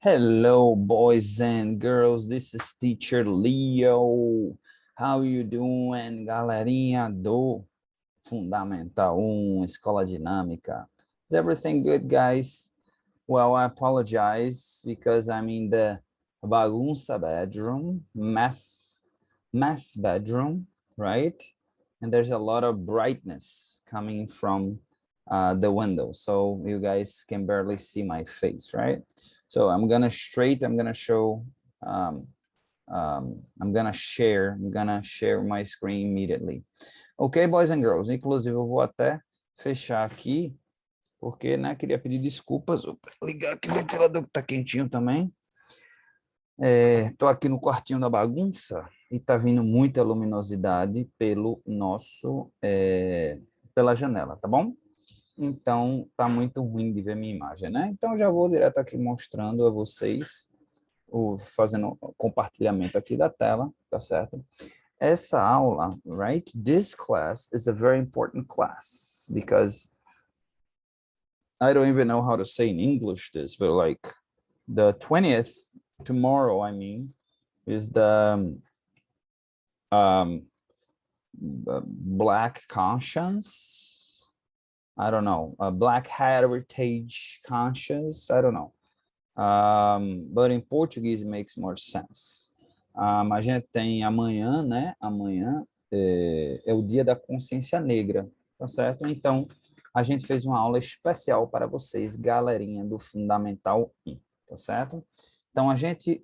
Hello, boys and girls. This is Teacher Leo. How you doing, galerinha do Fundamental 1, Escola Dinâmica? Is everything good, guys? Well, I apologize because I'm in the bagunça bedroom, mess bedroom, right? And there's a lot of brightness coming from the window, so you guys can barely see my face, right? So I'm gonna show, I'm gonna share my screen immediately. Ok, boys and girls, inclusive eu vou até fechar aqui, porque, né, queria pedir desculpas, vou ligar aqui o ventilador que tá quentinho também. Tô aqui no quartinho da bagunça e tá vindo muita luminosidade pela janela, tá bom? Então, tá muito ruim de ver minha imagem, né? Então, já vou direto aqui mostrando a vocês, fazendo compartilhamento aqui da tela, tá certo? Essa aula, right? This class is a very important class because I don't even know how to say in English this, but like the 20th, tomorrow, I mean, is the Black Conscience. I don't know, Black Heritage Conscience. I don't know. But in Portuguese it makes more sense. A gente tem amanhã, né? Amanhã é o Dia da Consciência Negra, tá certo? Então, a gente fez uma aula especial para vocês, galerinha do Fundamental 1, tá certo? Então, a gente,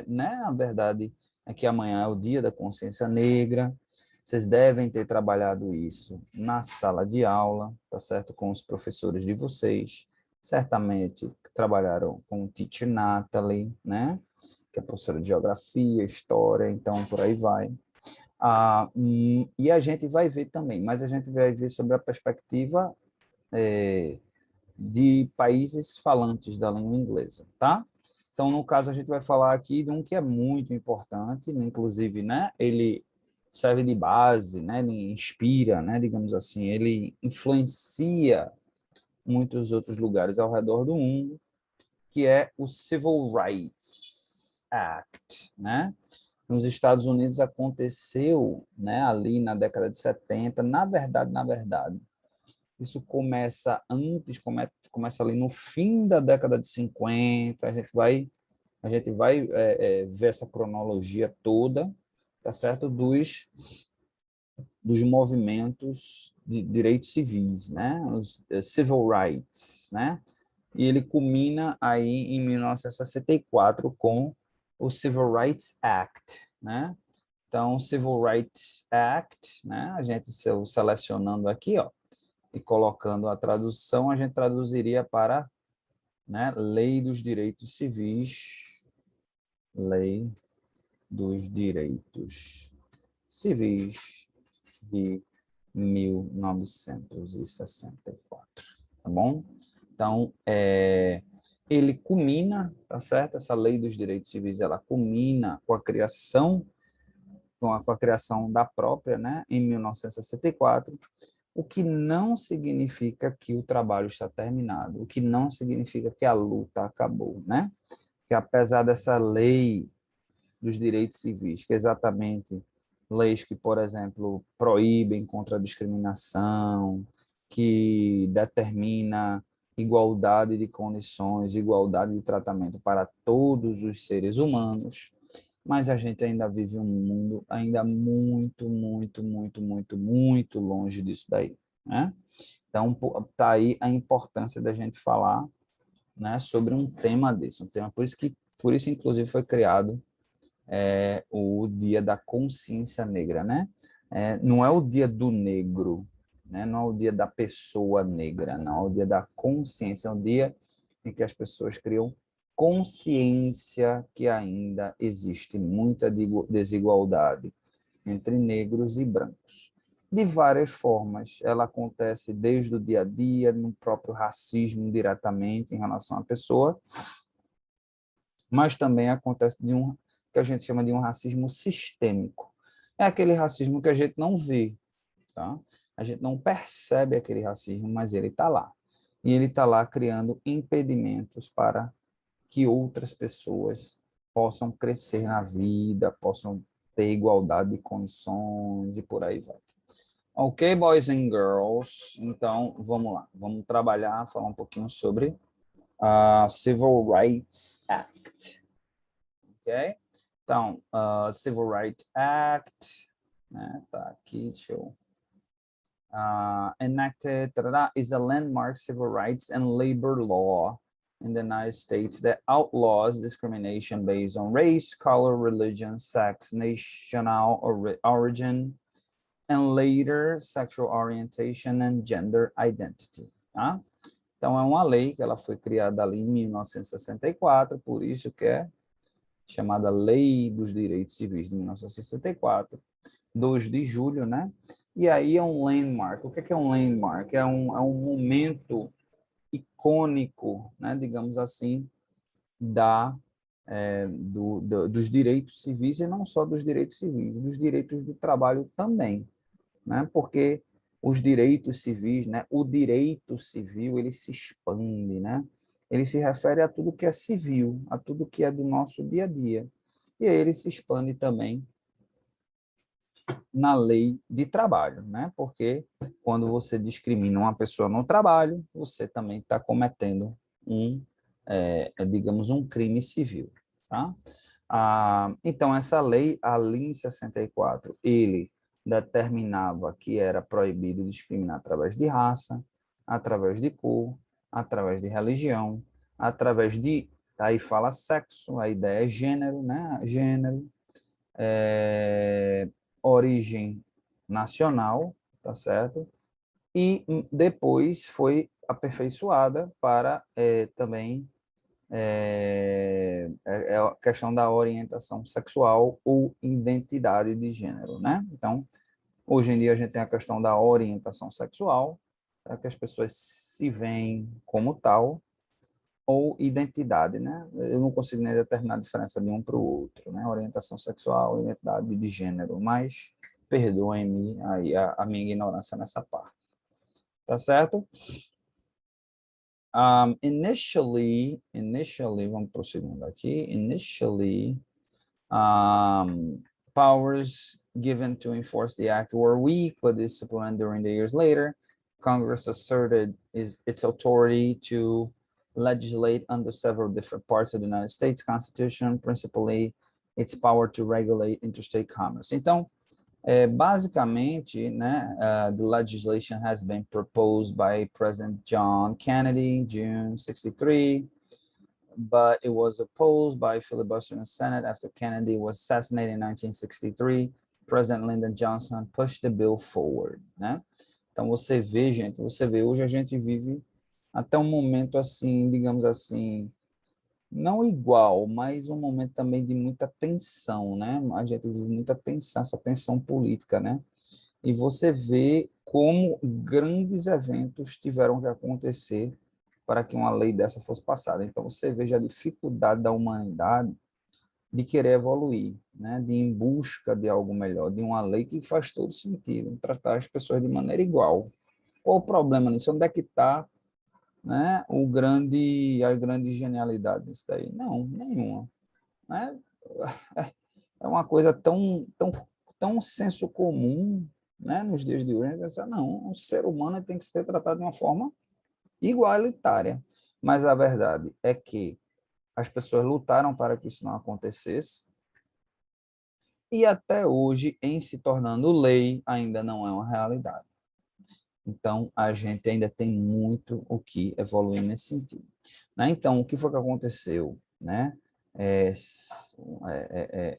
né? Na verdade, é que amanhã é o Dia da Consciência Negra. Vocês devem ter trabalhado isso na sala de aula, tá certo? Com os professores de vocês. Certamente trabalharam com o Teacher Natalie, né? Que é professora de geografia, história, então por aí vai. E a gente vai ver também, mas a gente vai ver sobre a perspectiva de países falantes da língua inglesa, tá? Então, no caso, a gente vai falar aqui de um que é muito importante, inclusive, né? Ele serve de base, né? Ele inspira, né? Digamos assim, ele influencia muitos outros lugares ao redor do mundo, que é o Civil Rights Act, né? Nos Estados Unidos aconteceu, né, ali na década de 70, na verdade, isso começa antes, começa ali no fim da década de 50, a gente vai ver essa cronologia toda, tá certo? Dos movimentos de direitos civis, né? Os civil rights, né? E ele culmina aí em 1964 com o Civil Rights Act, né? Então, Civil Rights Act, né? A gente selecionando aqui, ó, e colocando a tradução, a gente traduziria para, né, Lei dos Direitos Civis, Lei dos Direitos Civis de 1964, tá bom? Então, ele culmina, tá certo? Essa Lei dos Direitos Civis, ela culmina com a criação, com a criação da própria, né, em 1964, o que não significa que o trabalho está terminado, o que não significa que a luta acabou, né? Que apesar dessa lei dos direitos civis, que é exatamente leis que, por exemplo, proíbem contra a discriminação, que determina igualdade de condições, igualdade de tratamento para todos os seres humanos, mas a gente ainda vive um mundo ainda muito, muito, muito, muito, muito longe disso daí, né? Então, tá aí a importância da gente falar, né, sobre um tema desse, um tema, por isso, inclusive, foi criado o Dia da Consciência Negra, né? Não é o Dia do Negro, né? Não é o Dia da Pessoa Negra, não, é o Dia da Consciência, é o dia em que as pessoas criam consciência que ainda existe muita desigualdade entre negros e brancos. De várias formas, ela acontece desde o dia a dia, no próprio racismo diretamente em relação à pessoa, mas também acontece que a gente chama de um racismo sistêmico. É aquele racismo que a gente não vê, tá? A gente não percebe aquele racismo, mas ele está lá. E ele está lá criando impedimentos para que outras pessoas possam crescer na vida, possam ter igualdade de condições e por aí vai. Ok, boys and girls? Então, vamos lá. Vamos trabalhar, falar um pouquinho sobre a Civil Rights Act. Ok? Então, Civil Rights Act, né? Tá aqui, deixa eu... enacted is a landmark civil rights and labor law in the United States that outlaws discrimination based on race, color, religion, sex, national origin, and later sexual orientation and gender identity. Tá? Então, é uma lei que ela foi criada ali em 1964, por isso que é chamada Lei dos Direitos Civis de 1964, 2 de julho, né? E aí é um landmark. O que é um landmark? É um momento icônico, né? Digamos assim, dos direitos civis, e não só dos direitos civis, dos direitos do trabalho também, né? Porque os direitos civis, né? O direito civil, ele se expande, né? Ele se refere a tudo que é civil, a tudo que é do nosso dia a dia. E aí ele se expande também na lei de trabalho, né? Porque quando você discrimina uma pessoa no trabalho, você também está cometendo digamos, um crime civil, tá? Então, essa lei, a Lei 64, ele determinava que era proibido discriminar através de raça, através de cor, através de religião, através de, aí fala sexo, a ideia é gênero, né? Gênero, origem nacional, tá certo? E depois foi aperfeiçoada para também a questão da orientação sexual ou identidade de gênero, né? Então, hoje em dia a gente tem a questão da orientação sexual, para que as pessoas se veem como tal, ou identidade, né? Eu não consigo nem determinar a diferença de um para o outro, né? Orientação sexual, identidade de gênero, mas perdoem-me aí a minha ignorância nessa parte. Tá certo? Initially, vamos para o segundo aqui. Initially, powers given to enforce the act were weak, but disciplined during the years later. Congress asserted its authority to legislate under several different parts of the United States Constitution, principally its power to regulate interstate commerce. Então, basicamente, né, the legislation has been proposed by President John Kennedy in June 63, but it was opposed by filibuster in the Senate after Kennedy was assassinated in 1963. President Lyndon Johnson pushed the bill forward, né? Então você vê, gente, hoje a gente vive até um momento assim, digamos assim, não igual, mas um momento também de muita tensão, né? A gente vive muita tensão, essa tensão política, né? E você vê como grandes eventos tiveram que acontecer para que uma lei dessa fosse passada. Então, você veja a dificuldade da humanidade de querer evoluir, né? De ir em busca de algo melhor, de uma lei que faz todo sentido, tratar as pessoas de maneira igual. Qual o problema nisso? Onde é que está, né, a grande genialidade disso daí? Não, nenhuma. Né? É uma coisa tão senso comum, né, nos dias de hoje. Não, o ser humano tem que ser tratado de uma forma igualitária. Mas a verdade é que as pessoas lutaram para que isso não acontecesse e até hoje, em se tornando lei, ainda não é uma realidade. Então, a gente ainda tem muito o que evoluir nesse sentido, né? Então, o que foi que aconteceu, né?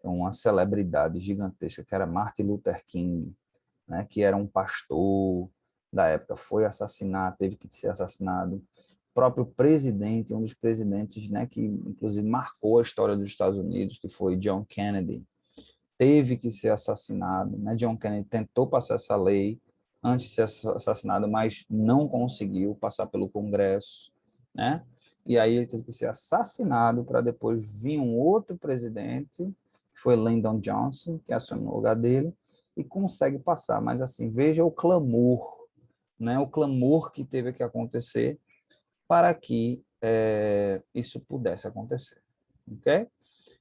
Uma celebridade gigantesca que era Martin Luther King, né? Que era um pastor da época, foi assassinado, teve que ser assassinado. O próprio presidente, um dos presidentes, né? Que inclusive marcou a história dos Estados Unidos, que foi John Kennedy, teve que ser assassinado, né? John Kennedy tentou passar essa lei antes de ser assassinado, mas não conseguiu passar pelo Congresso, né? E aí ele teve que ser assassinado para depois vir um outro presidente, que foi Lyndon Johnson, que assumiu o lugar dele, e consegue passar. Mas assim, veja o clamor, né? O clamor que teve que acontecer para que isso pudesse acontecer, ok?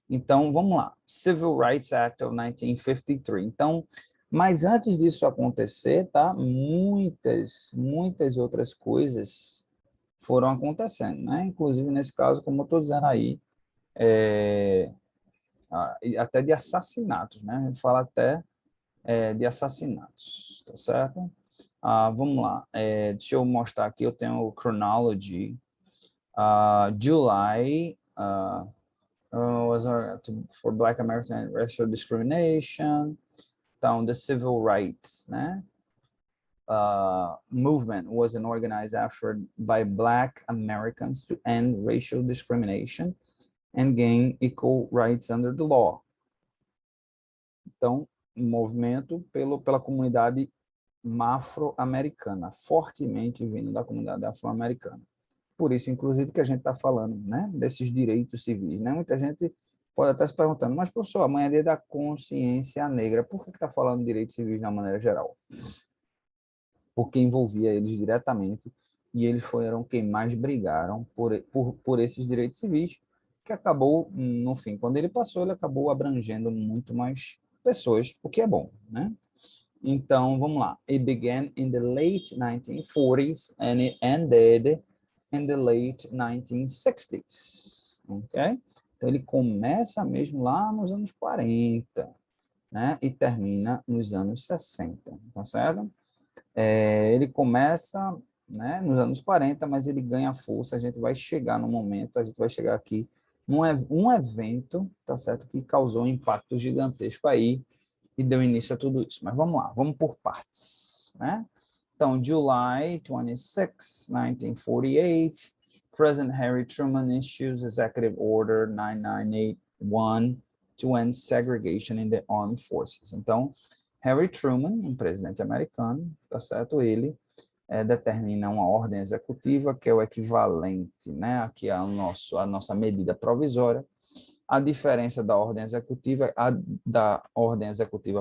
Então, vamos lá. Civil Rights Act of 1953. Então, mas antes disso acontecer, tá? Muitas outras coisas foram acontecendo, né? Inclusive, nesse caso, como eu estou dizendo aí, até de assassinatos, né? A gente fala até de assassinatos, tá certo? Vamos lá. Deixa eu mostrar aqui, eu tenho o chronology. July was for Black American racial discrimination. Então, the civil rights, né? Movement was an organized effort by Black Americans to end racial discrimination and gain equal rights under the law. Então, um movimento pela comunidade afro-americana, fortemente vindo da comunidade afro-americana. Por isso, inclusive, que a gente está falando, né, desses direitos civis, né? Muita gente pode estar se perguntando, mas, professor, amanhã é dia da consciência negra, por que está falando de direitos civis de uma maneira geral? Porque envolvia eles diretamente e eles foram quem mais brigaram por esses direitos civis, que acabou, no fim, quando ele passou, ele acabou abrangendo muito mais pessoas, o que é bom, né? Então, vamos lá. It began in the late 1940s and it ended in the late 1960s, ok? Então, ele começa mesmo lá nos anos 40, né? E termina nos anos 60, tá certo? Ele começa, né, nos anos 40, mas ele ganha força, a gente vai chegar no momento, a gente vai chegar aqui um evento, tá certo? Que causou um impacto gigantesco aí, e deu início a tudo isso. Mas vamos lá, vamos por partes, né? Então, July 26, 1948, President Harry Truman issues Executive Order 9981 to end segregation in the armed forces. Então, Harry Truman, um presidente americano, tá certo? Ele determina uma ordem executiva que é o equivalente, né? Aqui a nossa medida provisória. A diferença da ordem executiva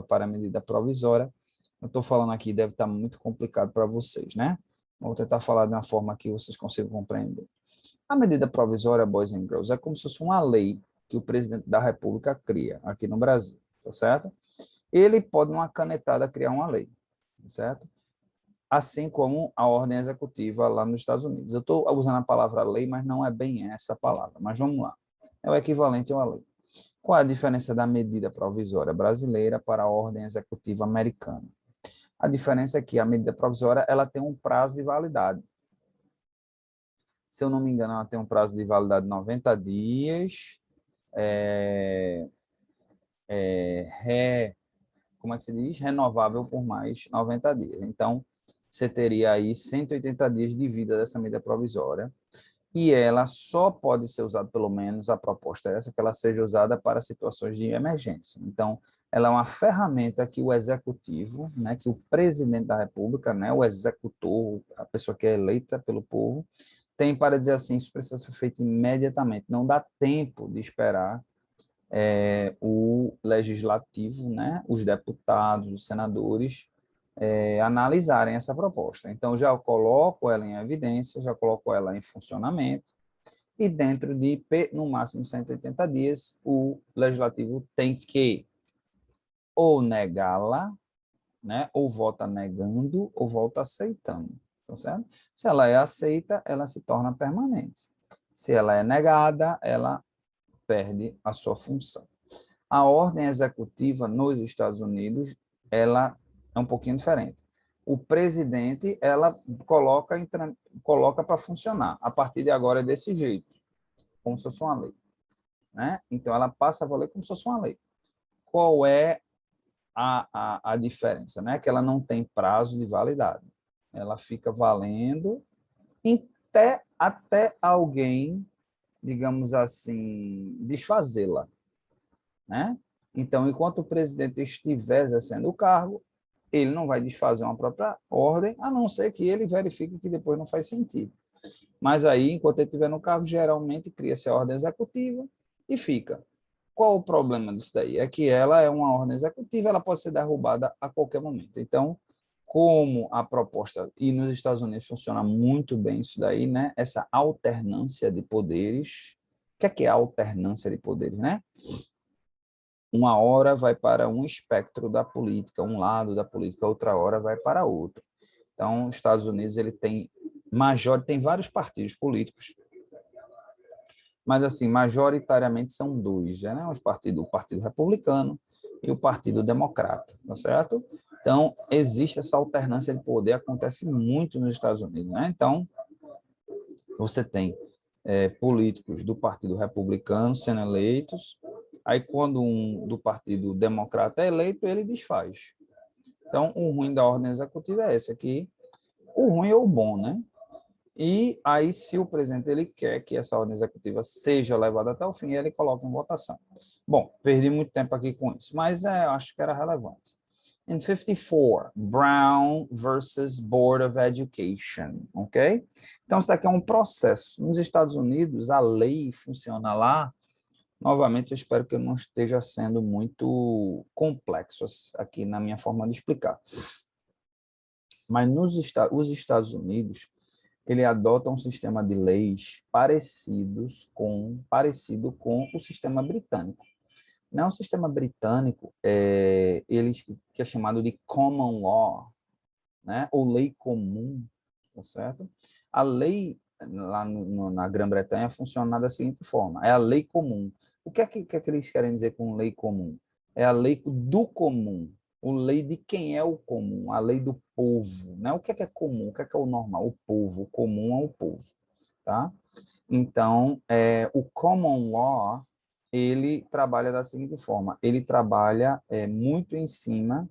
para a medida provisória, eu estou falando aqui, deve estar muito complicado para vocês, né? Vou tentar falar de uma forma que vocês consigam compreender. A medida provisória, boys and girls, é como se fosse uma lei que o presidente da República cria aqui no Brasil, tá certo? Ele pode, numa canetada, criar uma lei, certo? Assim como a ordem executiva lá nos Estados Unidos. Eu estou usando a palavra lei, mas não é bem essa palavra, mas vamos lá. É o equivalente a uma lei. Qual é a diferença da medida provisória brasileira para a ordem executiva americana? A diferença é que a medida provisória ela tem um prazo de validade. Se eu não me engano, ela tem um prazo de validade de 90 dias. Como é que se diz? Renovável por mais 90 dias. Então, você teria aí 180 dias de vida dessa medida provisória. E ela só pode ser usada, pelo menos a proposta é essa, que ela seja usada para situações de emergência. Então, ela é uma ferramenta que o executivo, né, que o presidente da República, né, o executor, a pessoa que é eleita pelo povo, tem para dizer assim, isso precisa ser feito imediatamente, não dá tempo de esperar o legislativo, né, os deputados, os senadores, analisarem essa proposta. Então, já coloco ela em evidência, já coloco ela em funcionamento, e dentro de, no máximo, 180 dias, o legislativo tem que ou negá-la, né, ou vota negando, ou vota aceitando, tá certo? Se ela é aceita, ela se torna permanente. Se ela é negada, ela perde a sua função. A ordem executiva nos Estados Unidos, ela é um pouquinho diferente. O presidente, ela coloca para funcionar. A partir de agora é desse jeito, como se fosse uma lei, né? Então, ela passa a valer como se fosse uma lei. Qual é a diferença? Né? Que ela não tem prazo de validade. Ela fica valendo até alguém, digamos assim, desfazê-la, né? Então, enquanto o presidente estiver exercendo o cargo, ele não vai desfazer uma própria ordem, a não ser que ele verifique que depois não faz sentido. Mas aí, enquanto ele estiver no cargo, geralmente cria-se a ordem executiva e fica. Qual o problema disso daí? É que ela é uma ordem executiva, ela pode ser derrubada a qualquer momento. Então, como a proposta, e nos Estados Unidos funciona muito bem isso daí, né? Essa alternância de poderes. O que é a alternância de poderes, né? Uma hora vai para um espectro da política, um lado da política, outra hora vai para outro. Então, os Estados Unidos ele tem vários partidos políticos, mas assim, majoritariamente são dois, né? O Partido Republicano e o Partido Democrata, tá certo? Então, existe essa alternância de poder, acontece muito nos Estados Unidos, né? Então, você tem políticos do Partido Republicano sendo eleitos, aí quando um do Partido Democrata é eleito, ele desfaz. Então, o ruim da ordem executiva é esse aqui, o ruim é o bom, né? E aí, se o presidente ele quer que essa ordem executiva seja levada até o fim, ele coloca em votação. Bom, perdi muito tempo aqui com isso, mas acho que era relevante. In 54, Brown versus Board of Education, ok? Então, isso daqui é um processo. Nos Estados Unidos, a lei funciona lá. Novamente, eu espero que eu não esteja sendo muito complexo aqui na minha forma de explicar. Mas os Estados Unidos, ele adota um sistema de leis parecido com o sistema britânico. Não, o sistema britânico, que é chamado de common law, né? Ou lei comum, tá certo? A lei lá na Grã-Bretanha funciona da seguinte forma, é a lei comum. O que é que eles querem dizer com lei comum? É a lei do comum, a lei de quem é o comum, a lei do povo, né? O que é comum, o que é o normal? O povo, o comum é o povo, tá? Então, o common law, ele trabalha da seguinte forma, ele trabalha muito em cima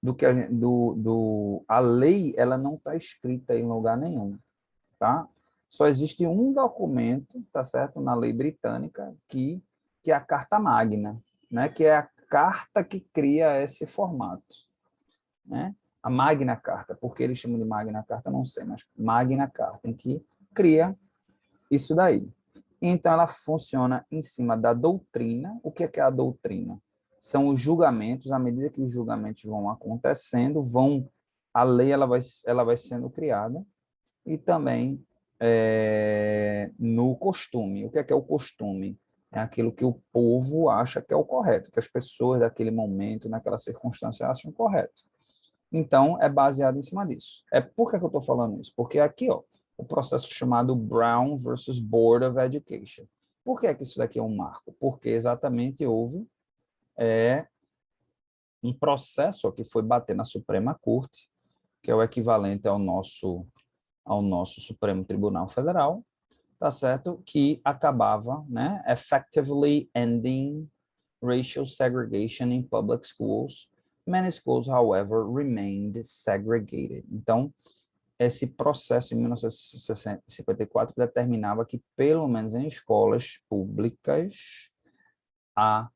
do que a lei, ela não está escrita em lugar nenhum, tá? Só existe um documento, tá certo, na lei britânica, que é a Carta Magna, né? Que é a carta que cria esse formato, né? A Magna Carta, por que eles chamam de Magna Carta, não sei, mas Magna Carta, em que cria isso daí. Então, ela funciona em cima da doutrina. O que é a doutrina? São os julgamentos, à medida que os julgamentos vão acontecendo, a lei ela vai sendo criada, e também no costume. O que é o costume? É aquilo que o povo acha que é o correto, que as pessoas daquele momento, naquela circunstância, acham correto. Então, é baseado em cima disso. Por que eu estou falando isso? Porque aqui, ó, o processo chamado Brown versus Board of Education. Por que isso daqui é um marco? Porque exatamente houve um processo que foi bater na Suprema Corte, que é o equivalente ao nosso Supremo Tribunal Federal, tá certo? Que acabava, né, effectively ending racial segregation in public schools. Many schools, however, remained segregated. Então, esse processo em 1954 determinava que, pelo menos em escolas públicas, a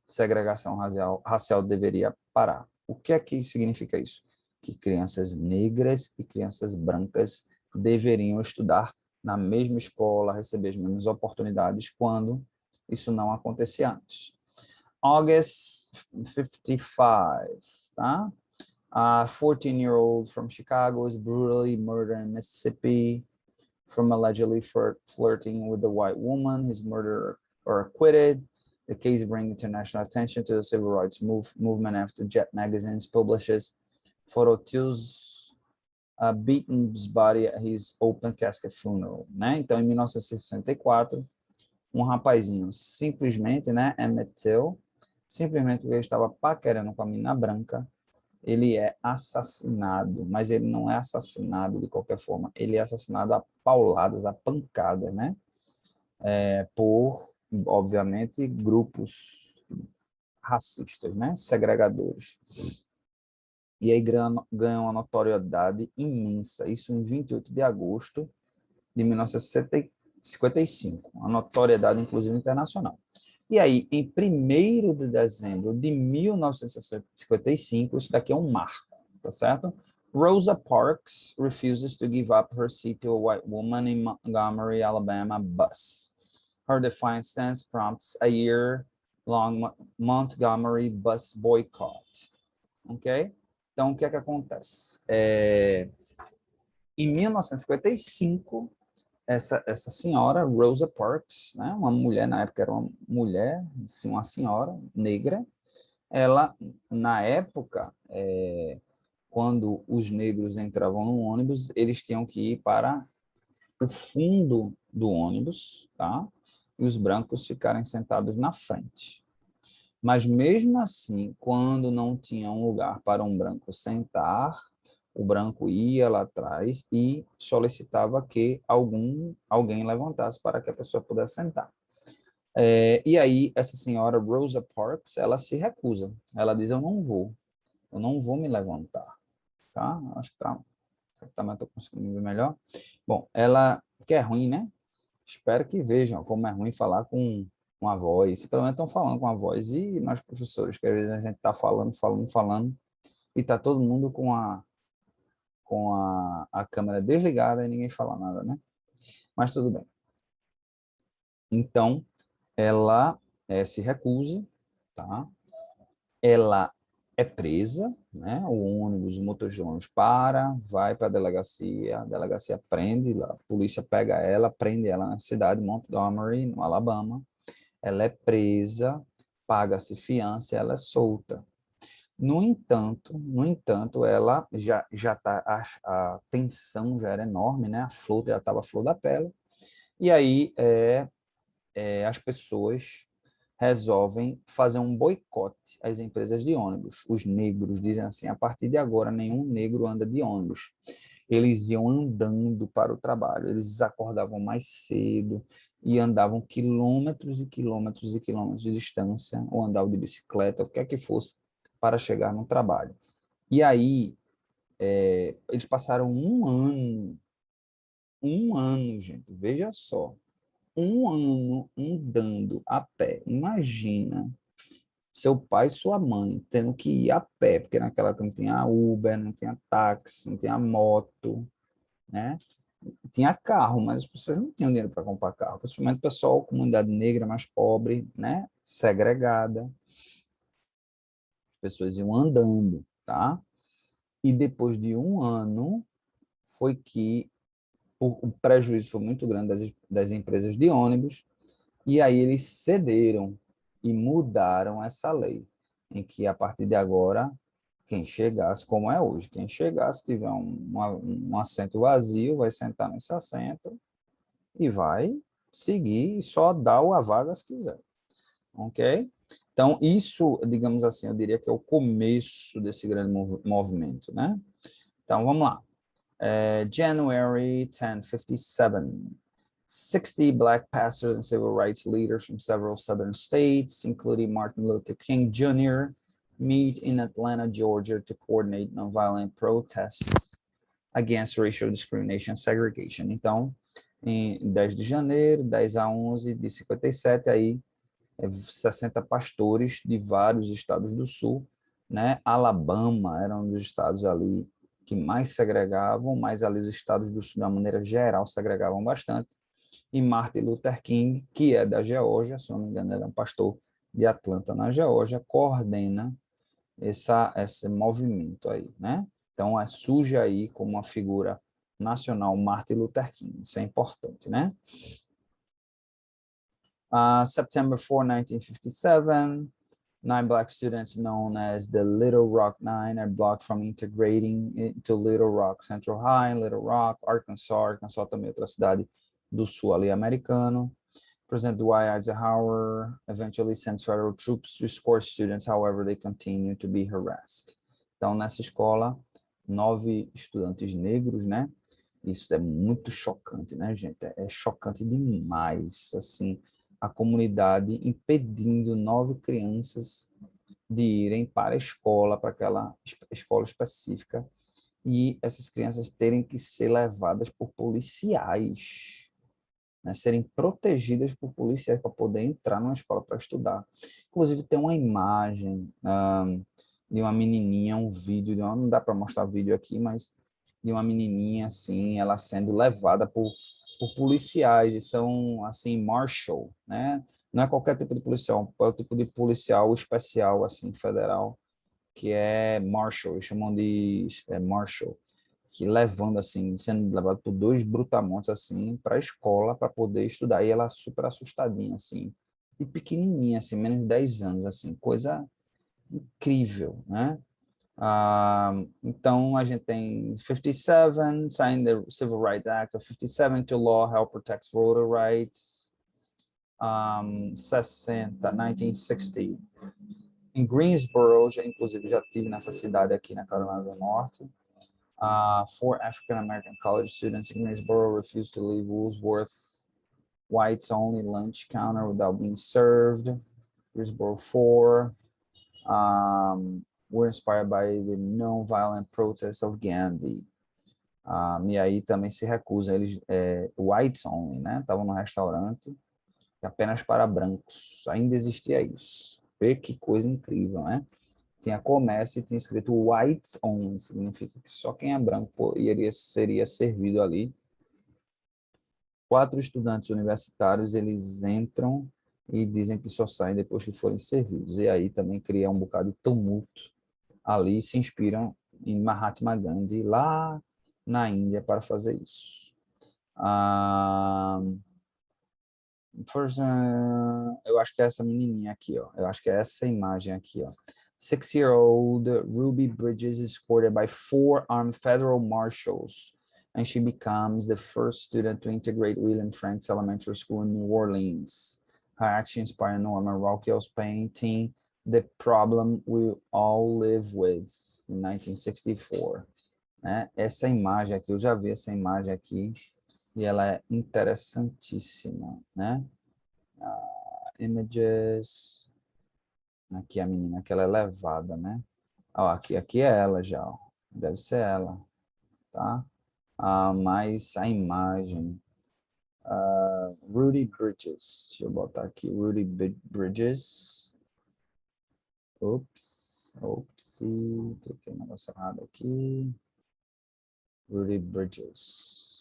segregação racial deveria parar. O que é que significa isso? Que crianças negras e crianças brancas deveriam estudar na mesma escola, receber as mesmas oportunidades, quando isso não acontecia antes. August 55, tá? A 14-year-old from Chicago was brutally murdered in Mississippi from allegedly flirting with a white woman. His murderer or acquitted. The case brings international attention to the civil rights movement after Jet Magazine publishes photos Beaton's body at his open casket funeral, né? Então, em 1964, um rapazinho simplesmente, né, Emmett Till, simplesmente porque ele estava paquerando com a menina branca, ele é assassinado, mas ele não é assassinado de qualquer forma, ele é assassinado a pauladas, a pancadas, né? Por, obviamente, grupos racistas, né? Segregadores. E aí ganhou uma notoriedade imensa, isso em 28 de agosto de 1955, uma notoriedade, inclusive, internacional. E aí, em 1º de dezembro de 1955, isso daqui é um marco, tá certo? Rosa Parks refuses to give up her seat to a white woman in Montgomery, Alabama bus. Her defiant stance prompts a year-long Montgomery bus boycott. Ok? Então, o que é que acontece? Em 1955, essa senhora, Rosa Parks, né, uma mulher, na época era uma mulher, sim, uma senhora negra, ela, na época, quando os negros entravam no ônibus, eles tinham que ir para o fundo do ônibus, tá? E os brancos ficarem sentados na frente. Mas mesmo assim, quando não tinha um lugar para um branco sentar, o branco ia lá atrás e solicitava que alguém levantasse para que a pessoa pudesse sentar. E aí, essa senhora Rosa Parks, ela se recusa. Ela diz, eu não vou me levantar, tá? Acho que também estou conseguindo ver melhor. Bom, ela, que é ruim, né? Espero que vejam como é ruim falar com uma voz. Pelo menos estão falando com a voz. E nós, professores, que às vezes a gente está falando, e está todo mundo com a câmera desligada e ninguém fala nada, né? Mas tudo bem. Então, ela se recusa, tá? Ela é presa, né? O motorista do ônibus vai para a delegacia prende, a polícia pega ela, prende ela na cidade de Montgomery, no Alabama. Ela é presa, paga-se fiança, ela é solta. No entanto, ela já tá a tensão já era enorme, né? A flor já estava a flor da pele. E aí as pessoas resolvem fazer um boicote às empresas de ônibus. Os negros dizem assim: a partir de agora nenhum negro anda de ônibus. Eles iam andando para o trabalho, eles acordavam mais cedo e andavam quilômetros e quilômetros e quilômetros de distância, ou andavam de bicicleta, o que é que fosse, para chegar no trabalho. E aí, eles passaram um ano, gente, veja só, um ano andando a pé. Imagina seu pai e sua mãe tendo que ir a pé, porque naquela época não tinha Uber, não tinha táxi, não tinha moto, né? Tinha carro, mas as pessoas não tinham dinheiro para comprar carro, principalmente o pessoal, comunidade negra mais pobre, né? Segregada, as pessoas iam andando, tá? E depois de um ano, foi que o prejuízo foi muito grande das empresas de ônibus, e aí eles cederam e mudaram essa lei, em que a partir de agora, quem chegasse, como é hoje, quem chegasse, tiver um assento vazio, vai sentar nesse assento e vai seguir e só dar a vaga se quiser, ok? Então, isso, digamos assim, eu diria que é o começo desse grande movimento, né? Então, vamos lá. January 1057. 60 black pastors and civil rights leaders from several southern states, including Martin Luther King Jr., meet in Atlanta, Georgia to coordinate nonviolent protests against racial discrimination and segregation. Então, em 10 de janeiro, 10 a 11 de 57, aí 60 pastores de vários estados do sul, né? Alabama era um dos estados ali que mais segregavam, mas ali os estados do sul, de uma maneira geral, segregavam bastante. E Martin Luther King, que é da Geórgia, se não me engano, ele é um pastor de Atlanta, na Geórgia, coordena esse movimento aí, né? Então, surge aí como uma figura nacional Martin Luther King, isso é importante, né? September 4, 1957, 9 black students known as the Little Rock Nine are blocked from integrating into Little Rock Central High, Little Rock, Arkansas. Arkansas também é outra cidade do sul ali americano. President Dwight Eisenhower eventually sends federal troops to escort students, however, they continue to be harassed. Então, nessa escola, 9 estudantes negros, né? Isso é muito chocante, né, gente? É chocante demais, assim, a comunidade impedindo 9 crianças de irem para a escola, para aquela escola específica, e essas crianças terem que ser levadas por policiais, né, serem protegidas por policiais para poder entrar numa escola para estudar. Inclusive, tem uma imagem de uma menininha, um vídeo, não dá para mostrar vídeo aqui, mas de uma menininha, assim, ela sendo levada por policiais, e são, assim, marshal, né? Não é qualquer tipo de policial, é o tipo de policial especial, assim, federal, que é Marshall, eles chamam de Marshall, que levando assim, sendo levado por dois brutamontes assim para a escola para poder estudar. E ela super assustadinha assim, e pequenininha assim, menos de 10 anos assim, coisa incrível, né? Então a gente tem 57, signed the Civil Rights Act of 57 to law, help protects voter rights. 60, 1960. Em Greensboro, inclusive já tive nessa cidade aqui na Carolina do Norte. Four African American college students in Greensboro refused to leave Woolworth whites only lunch counter without being served. Greensboro 4 were inspired by the non-violent protests of Gandhi. E aí também se recusam, eles, whites only, né? Estavam no restaurante apenas para brancos. Ainda existia isso. Vê que coisa incrível, né? Tinha comércio e tinha escrito whites only, significa que só quem é branco seria servido ali. 4 estudantes universitários, eles entram e dizem que só saem depois que forem servidos. E aí também cria um bocado de tumulto ali, se inspiram em Mahatma Gandhi, lá na Índia, para fazer isso. Eu acho que é essa menininha aqui, ó. Eu acho que é essa imagem aqui, ó. 6-year-old Ruby Bridges is escorted by 4 armed federal marshals, and she becomes the first student to integrate William Franks Elementary School in New Orleans. Her action inspired Norman Rockwell's painting The Problem We All Live With, em 1964. Né? Essa imagem aqui, eu já vi essa imagem aqui, e ela é interessantíssima, né? Images, aqui a menina, aquela é levada, né? Ó, aqui é ela já, ó. Deve ser ela, tá? Mas a imagem, Rudy Bridges, deixa eu botar aqui, Rudy Bridges, cliquei no negócio errado aqui, Rudy Bridges.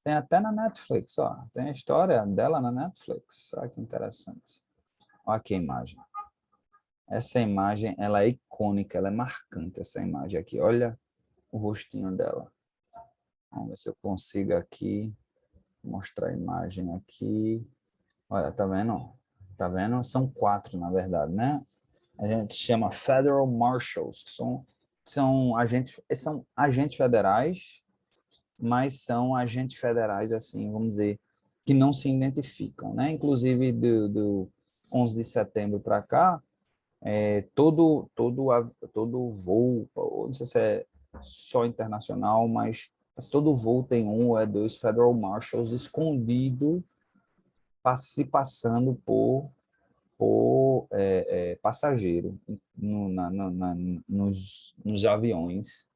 Tem até na Netflix, ó. Tem a história dela na Netflix. Olha que interessante. Olha aqui a imagem. Essa imagem, ela é icônica, ela é marcante, essa imagem aqui. Olha o rostinho dela. Vamos ver se eu consigo aqui mostrar a imagem aqui. Olha, tá vendo? Tá vendo? São 4, na verdade, né? A gente chama Federal Marshals, que são agentes federais, mas são agentes federais, assim, vamos dizer, que não se identificam, né? Inclusive, do 11 de setembro para cá, todo voo, não sei se é só internacional, mas todo voo tem 1 ou 2 Federal Marshals escondido, se passando por passageiro nos aviões,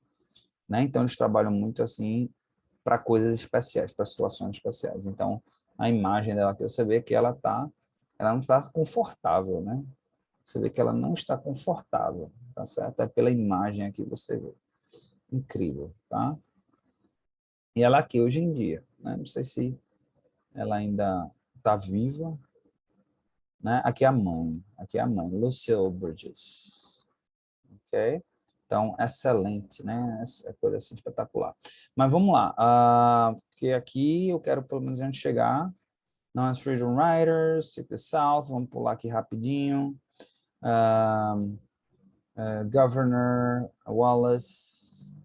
né? Então, eles trabalham muito assim para coisas especiais, para situações especiais. Então, a imagem dela que você vê que ela não está confortável, né? Você vê que ela não está confortável, tá certo? É pela imagem aqui você vê. Incrível, tá? E ela aqui hoje em dia, né? Não sei se ela ainda está viva, né? Aqui é a mãe, Lucille Bridges, ok? Então, excelente, né? Essa coisa assim espetacular. Mas vamos lá, porque aqui eu quero pelo menos a gente chegar. Não, Freedom Riders, Take the South, vamos pular aqui rapidinho. Governor Wallace,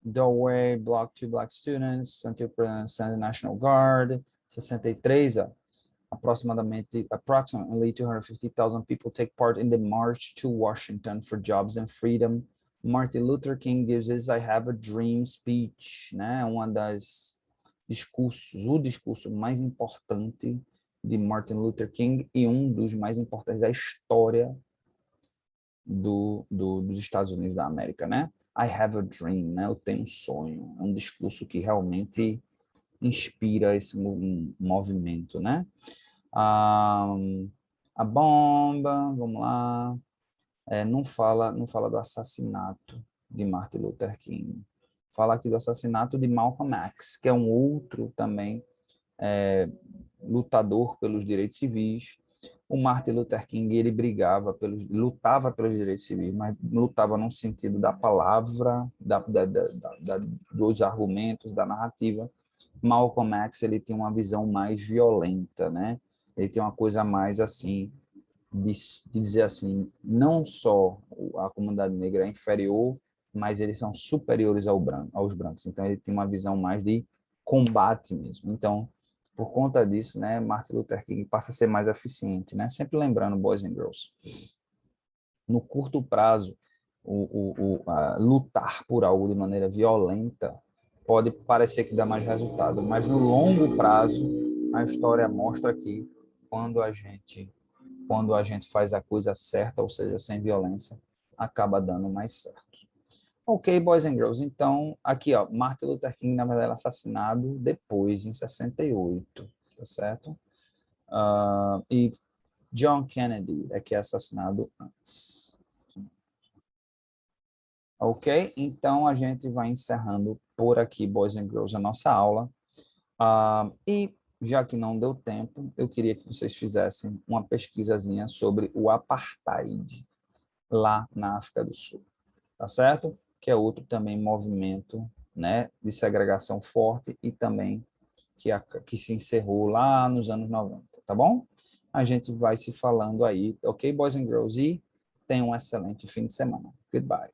Doorway, Block 2 Black Students, until President sent the National Guard, 63, approximately 250,000 people take part in the March to Washington for Jobs and Freedom. Martin Luther King gives his I Have a Dream speech, né? O discurso mais importante de Martin Luther King e um dos mais importantes da história dos Estados Unidos da América, né? I have a dream, né? Eu tenho um sonho. É um discurso que realmente inspira esse movimento, né? A bomba, vamos lá, não fala do assassinato de Martin Luther King. Fala aqui do assassinato de Malcolm X, que é um outro também lutador pelos direitos civis. O Martin Luther King, ele lutava pelos direitos civis, mas lutava no sentido da palavra, dos argumentos, da narrativa. Malcolm X, ele tem uma visão mais violenta, né? Ele tem uma coisa mais assim, de dizer assim, não só a comunidade negra é inferior, mas eles são superiores aos brancos. Então, ele tem uma visão mais de combate mesmo. Então, por conta disso, né, Martin Luther King passa a ser mais eficiente, né? Sempre lembrando, boys and girls, no curto prazo, lutar por algo de maneira violenta pode parecer que dá mais resultado, mas no longo prazo, a história mostra que quando a gente faz a coisa certa, ou seja, sem violência, acaba dando mais certo. Ok, boys and girls. Então, aqui, ó, Martin Luther King, na verdade, assassinado depois, em 68, tá certo? E John Kennedy é que é assassinado antes. Ok? Então, a gente vai encerrando por aqui, boys and girls, a nossa aula. E, já que não deu tempo, eu queria que vocês fizessem uma pesquisazinha sobre o apartheid lá na África do Sul, tá certo? Que é outro também movimento, né, de segregação forte e também que se encerrou lá nos anos 90, tá bom? A gente vai se falando aí, ok, boys and girls? E tenham um excelente fim de semana. Goodbye.